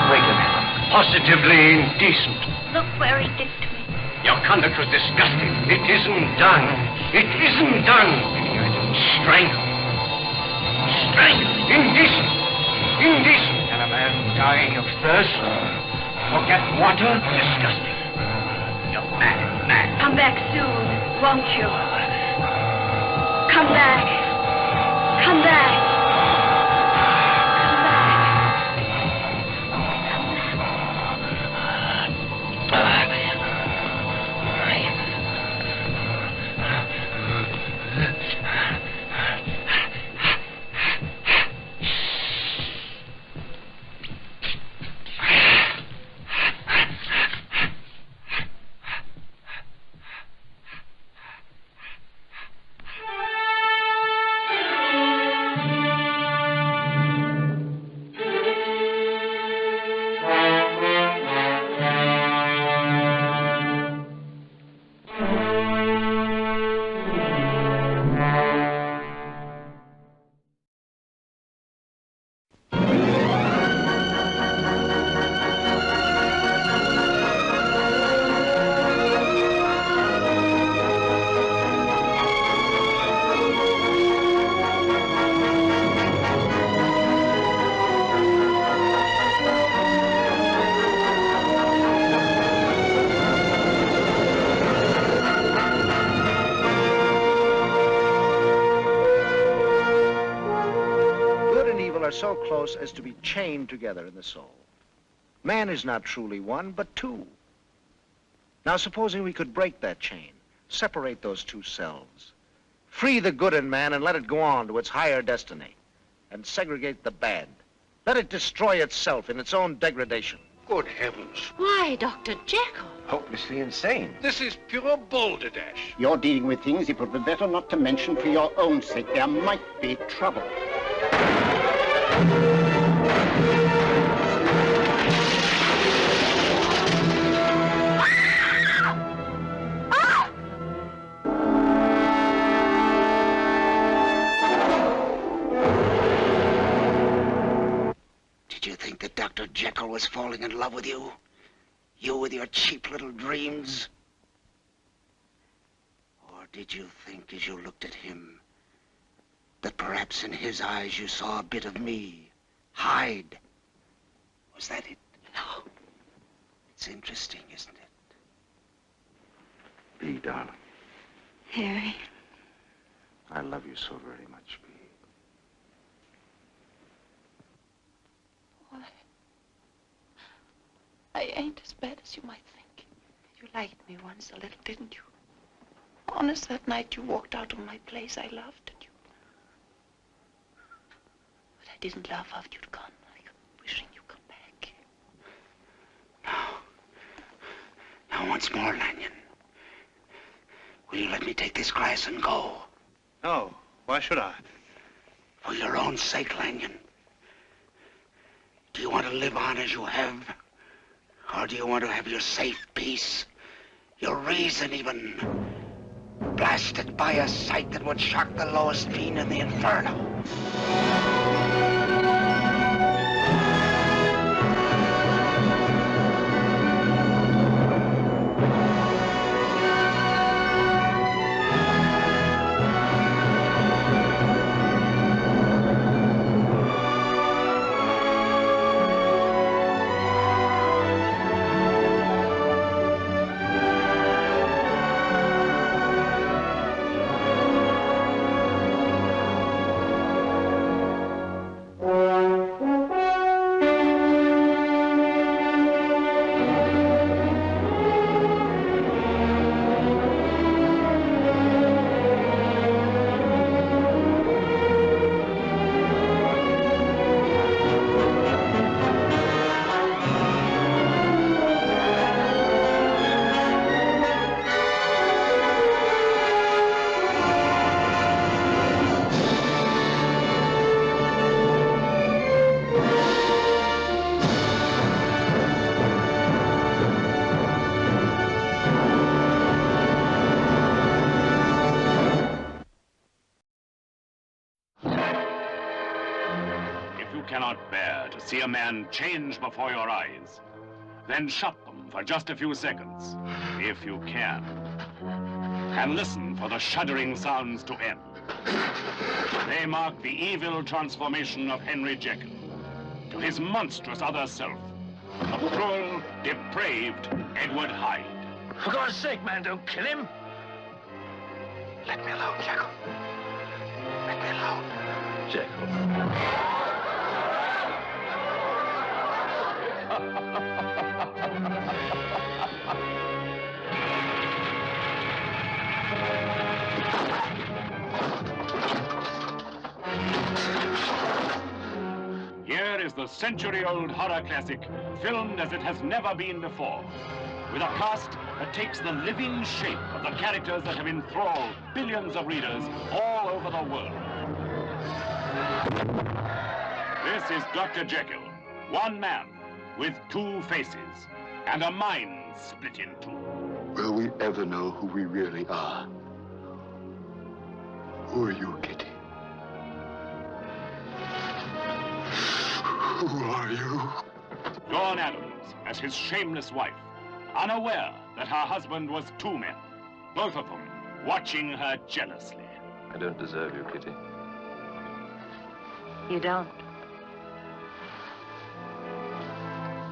Wait a minute. Positively indecent. Look where he did to me. Your conduct was disgusting. It isn't done. It isn't done. Strangle. Strangle. Indecent. Indecent. And a man dying of thirst. Forget water. Disgusting. You're mad. Come back soon, won't you? Come back. Come back. So close as to be chained together in the soul. Man is not truly one, but two. Now, supposing we could break that chain, separate those two selves, free the good in man and let it go on to its higher destiny, and segregate the bad. Let it destroy itself in its own degradation. Good heavens. Why, Dr. Jekyll? Hopelessly insane. This is pure balderdash. You're dealing with things it would be better not to mention for your own sake. There might be trouble. Did you think that Dr. Jekyll was falling in love with you? You with your cheap little dreams? Or did you think as you looked at him that perhaps in his eyes you saw a bit of me, Hyde? Was that it? No. It's interesting, isn't it? Bee, darling. Harry. I love you so very much, Bee. Why? I ain't as bad as you might think. You liked me once a little, didn't you? Honest, that night you walked out of my place, I laughed at you. But I didn't laugh after you'd gone. I kept wishing you'd come back. Now, once more, Lanyon. Will you let me take this glass and go? No. Why should I? For your own sake, Lanyon. Do you want to live on as you have? Or do you want to have your safe peace? Your reason, even, blasted by a sight that would shock the lowest fiend in the inferno? see a man change before your eyes, then shut them for just a few seconds, if you can, and listen for the shuddering sounds to end. They mark the evil transformation of Henry Jekyll to his monstrous other self, the cruel, depraved Edward Hyde. For God's sake, man, don't kill him. Let me alone, Jekyll. Let me alone. Jekyll. Here is the century-old horror classic, filmed as it has never been before, with a cast that takes the living shape of the characters that have enthralled billions of readers all over the world. This is Dr. Jekyll, one man with two faces and a mind split in two. Will we ever know who we really are? Who are you, Kitty? Who are you? Dawn Adams as his shameless wife, unaware that her husband was two men, both of them watching her jealously. I don't deserve you, Kitty. You don't.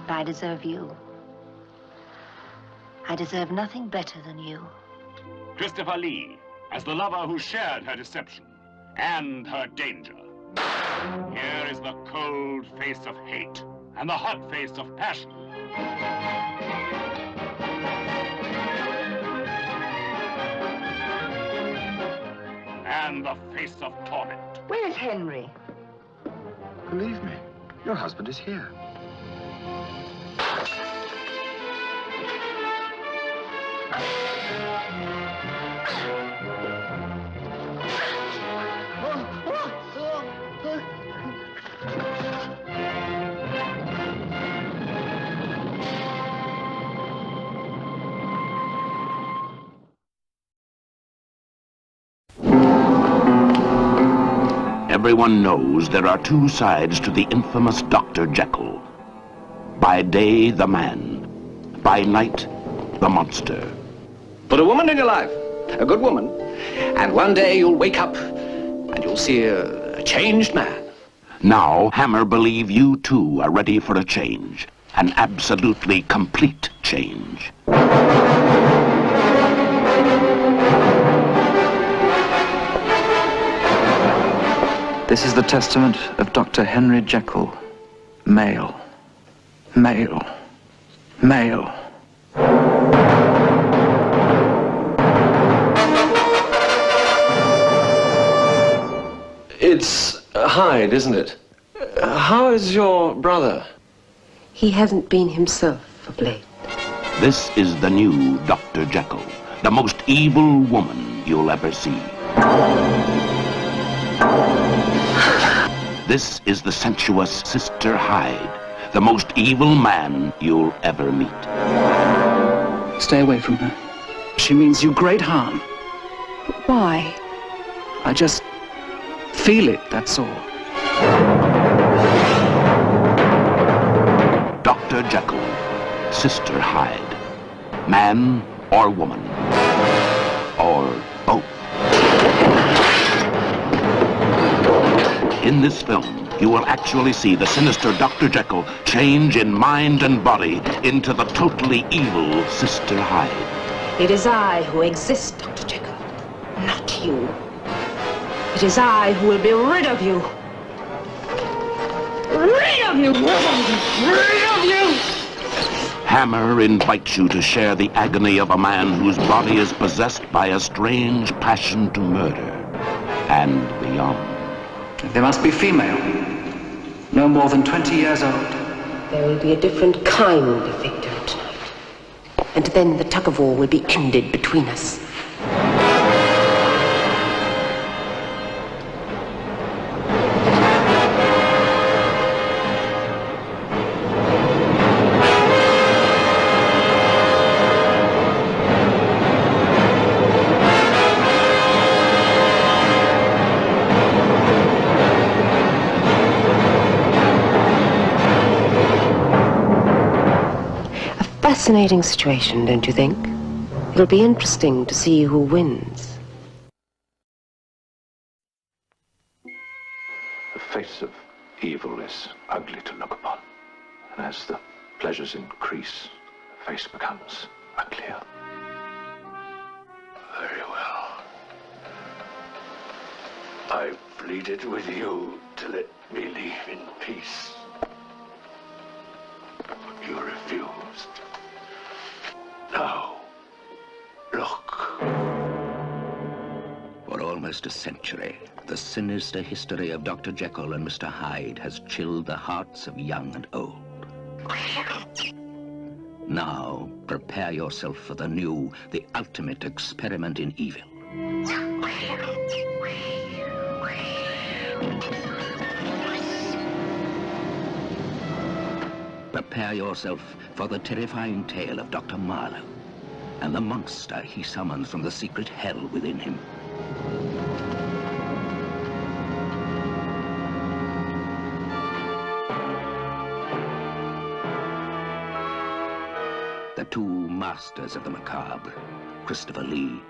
But I deserve you. I deserve nothing better than you. Christopher Lee as the lover who shared her deception and her danger. Here is the cold face of hate and the hot face of passion. And the face of torment. Where's Henry? Believe me, your husband is here. Everyone knows there are two sides to the infamous Dr. Jekyll. By day, the man. By night, the monster. Put a woman in your life, a good woman, and one day you'll wake up and you'll see a changed man. Now, Hammer believe you too are ready for a change. An absolutely complete change. This is the testament of Dr. Henry Jekyll, male, male, male. It's Hyde, isn't it? How is your brother? He hasn't been himself of late. This is the new Dr. Jekyll, the most evil woman you'll ever see. This is the sensuous Sister Hyde, the most evil man you'll ever meet. Stay away from her. She means you great harm. But why? I just feel it, that's all. Dr. Jekyll, Sister Hyde. Man or woman. Or both. In this film, you will actually see the sinister Dr. Jekyll change in mind and body into the totally evil Sister Hyde. It is I who exist, Dr. Jekyll, not you. It is I who will be rid of you. Rid of you! Rid of you! Hammer invites you to share the agony of a man whose body is possessed by a strange passion to murder and beyond. They must be female, no more than 20 years old. There will be a different kind of victim tonight. And then the tug-of-war will be ended between us. Fascinating situation, don't you think? It'll be interesting to see who wins. The face of evil is ugly to look upon. And as the pleasures increase, the face becomes uglier. Very well. I pleaded with you to let me leave in peace. But you refused. Now, look. For almost a century, the sinister history of Dr. Jekyll and Mr. Hyde has chilled the hearts of young and old. Now, prepare yourself for the new, the ultimate experiment in evil. Prepare yourself for the terrifying tale of Dr. Marlowe and the monster he summons from the secret hell within him. The two masters of the macabre, Christopher Lee,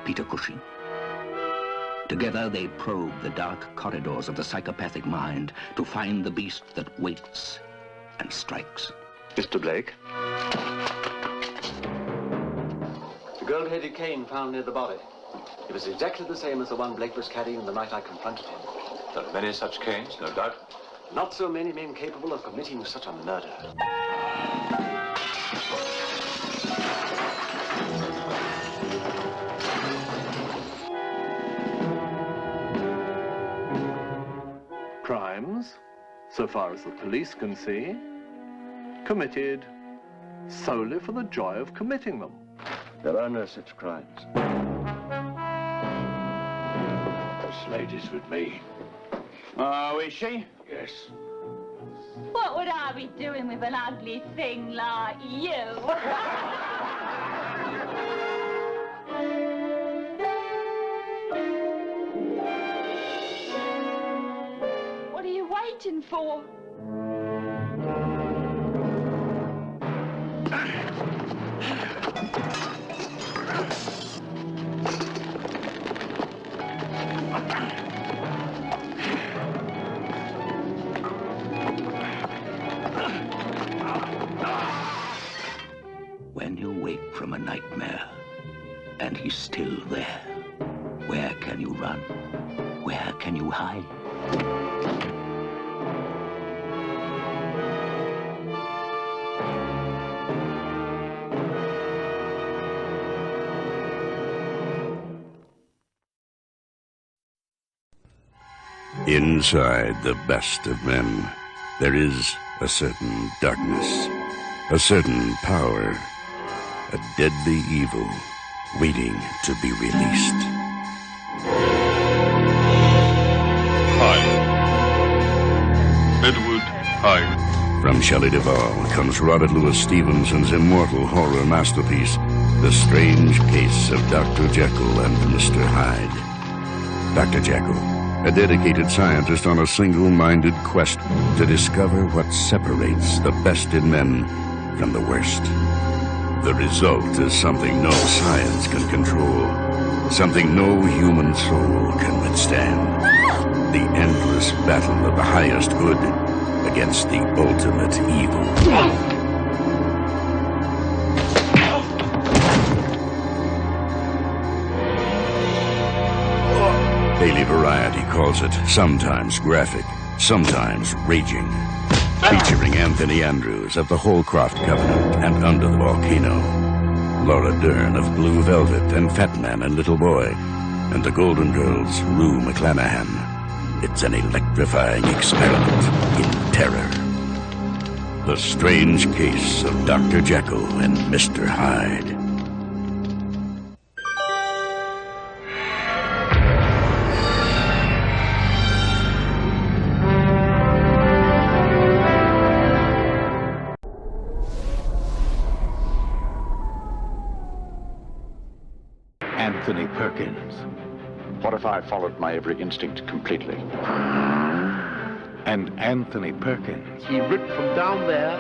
Peter Cushing. Together they probe the dark corridors of the psychopathic mind to find the beast that waits and strikes. Mr. Blake? The gold-headed cane found near the body. It was exactly the same as the one Blake was carrying the night I confronted him. There are many such canes, no doubt. Not so many men capable of committing such a murder. Crimes, so far as the police can see, committed solely for the joy of committing them. There are no such crimes. This lady's with me. Oh, is she? Yes. What would I be doing with an ugly thing like you? What are you waiting for? When you wake from a nightmare, and he's still there, where can you run? Where can you hide? Inside the best of men, there is a certain darkness, a certain power, a deadly evil waiting to be released. Hyde. Edward Hyde. From Shelley Duvall comes Robert Louis Stevenson's immortal horror masterpiece, The Strange Case of Dr. Jekyll and Mr. Hyde. Dr. Jekyll, a dedicated scientist on a single-minded quest to discover what separates the best in men from the worst. The result is something no science can control, something no human soul can withstand. The endless battle of the highest good against the ultimate evil. Daily Variety calls it sometimes graphic, sometimes raging. Featuring Anthony Andrews of the Holcroft Covenant and Under the Volcano, Laura Dern of Blue Velvet and Fat Man and Little Boy, and the Golden Girls' Rue McClanahan. It's an electrifying experiment in terror. The Strange Case of Dr. Jekyll and Mr. Hyde. Anthony Perkins. What if I followed my every instinct completely? And Anthony Perkins. He ripped from down there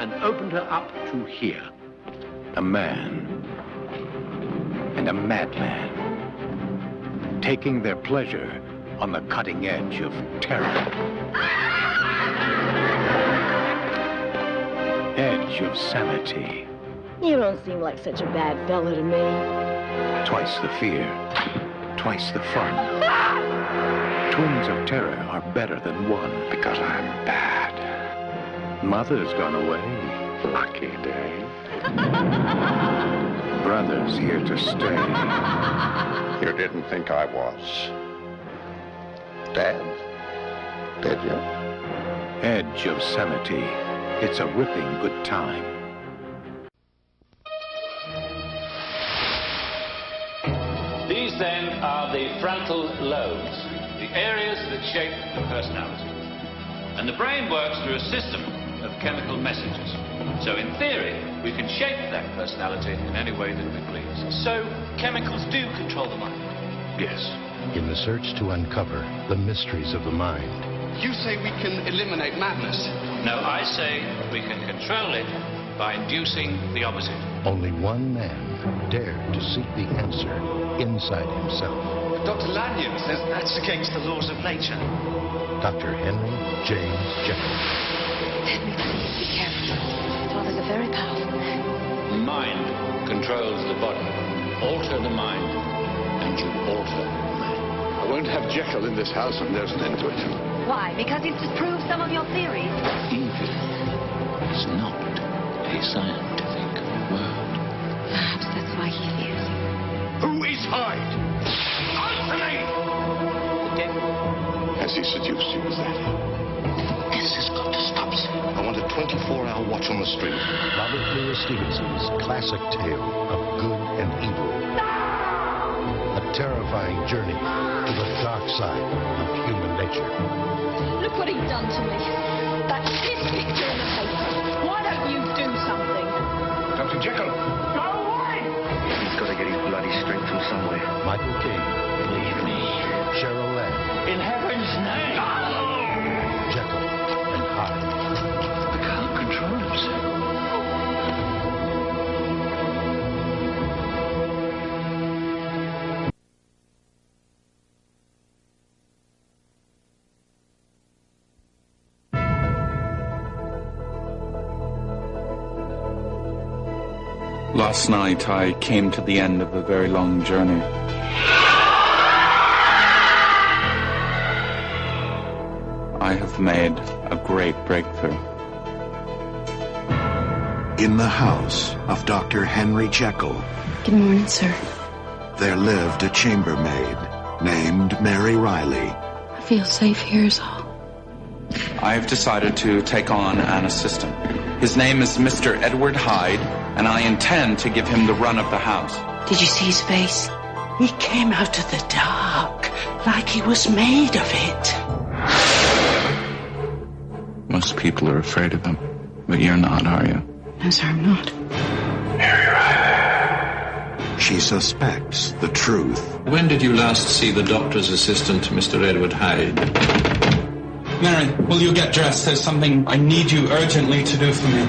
and opened her up to hear. A man and a madman taking their pleasure on the cutting edge of terror. Edge of sanity. You don't seem like such a bad fella to me. Twice the fear, twice the fun. Twins of terror are better than one. Because I'm bad. Mother's gone away. Lucky day. Brother's here to stay. You didn't think I was dead, did you? Edge of sanity. It's a ripping good time. These, then, are the frontal lobes, the areas that shape the personality. And the brain works through a system of chemical messages. So, in theory, we can shape that personality in any way that we please. So, chemicals do control the mind? Yes. In the search to uncover the mysteries of the mind. You say we can eliminate madness? No, I say we can control it by inducing the opposite. Only one man dared to seek the answer inside himself. Dr. Lanyon says that's against the laws of nature. Dr. Henry James Jekyll. Henry, please be careful. Father's a very powerful man. The mind controls the body. Alter the mind, and you alter the man. I won't have Jekyll in this house, and there's an end to it. Why? Because he's disproved some of your theories. Evil is not a scientific word. Perhaps that's why he fears you. Who is Hyde? Answer me! Has he seduced you with that? This has got to stop, sir. I want a 24-hour watch on the street. Robert Louis Stevenson's classic tale of good and evil. A terrifying journey to the dark side of human nature. Look what he's done to me. That's his picture in the paper. Why don't you do something? Dr. Jekyll! Go away! He's got to get his bloody strength from somewhere. Michael Caine. Leave me. Cheryl Lamb. In heaven's name! Jekyll and Hyde. I can't control himself. Last night, I came to the end of a very long journey. I have made a great breakthrough. In the house of Dr. Henry Jekyll, Good morning, sir. there lived a chambermaid named Mary Riley. I feel safe here is all. I have decided to take on an assistant. His name is Mr. Edward Hyde, and I intend to give him the run of the house. Did you see his face? He came out of the dark, like he was made of it. Most people are afraid of him, but you're not, are you? No, sir, I'm not. She suspects the truth. When did you last see the doctor's assistant, Mr. Edward Hyde? Mary, will you get dressed? There's something I need you urgently to do for me.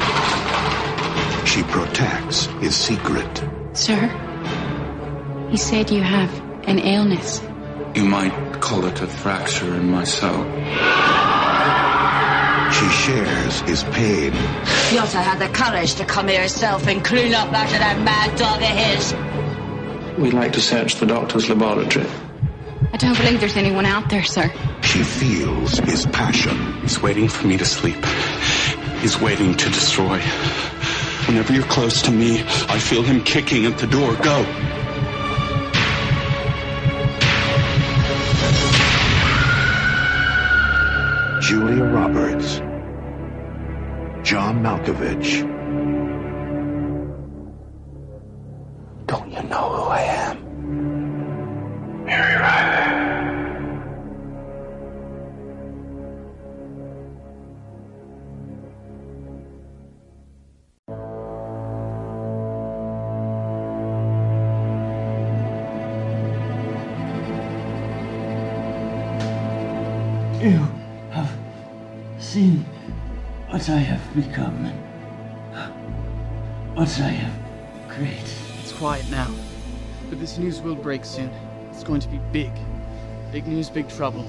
She protects his secret. Sir, he said you have an illness. You might call it a fracture in my soul. She shares his pain. He ought to have the courage to come here himself and clean up after that mad dog of his. We'd like to search the doctor's laboratory. I don't believe there's anyone out there, sir. She feels his passion. He's waiting for me to sleep. He's waiting to destroy. Whenever you're close to me, I feel him kicking at the door. Go. Julia Roberts. John Malkovich. Don't you know who I am? Mary Riley. You have seen what I have become. What I am. Great. It's quiet now. But this news will break soon. It's going to be big. Big news, big trouble.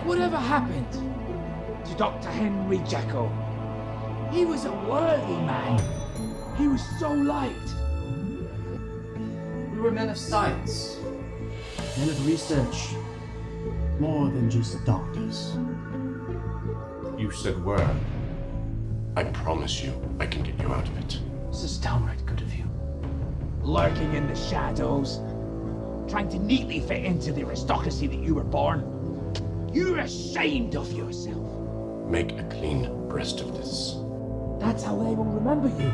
Whatever happened to Dr. Henry Jekyll? He was a worthy man. He was so liked. We were men of science. Men of research. More than just doctors. You said were. I promise you, I can get you out of it. This is downright good of you. Lurking in the shadows, trying to neatly fit into the aristocracy that you were born. You're ashamed of yourself. Make a clean breast of this. That's how they will remember you.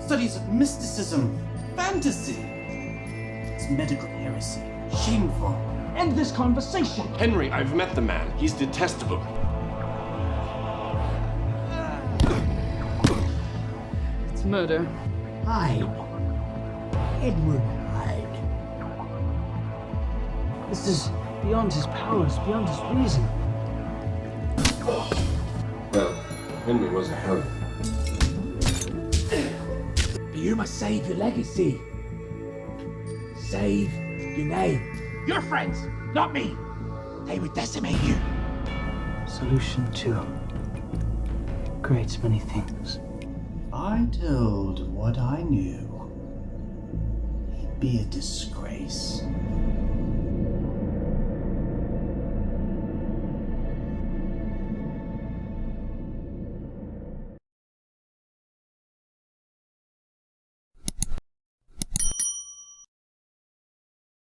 Studies of mysticism, fantasy. It's medical heresy. Shameful. End this conversation. Henry, I've met the man. He's detestable. It's murder. Hyde. Edward Hyde. This is beyond his powers, beyond his reason. Well, Henry was a heretic. But you must save your legacy. Save your name. Your friends, not me. They would decimate you. Solution 2. Great many things. If I told what I knew, he'd be a disgrace.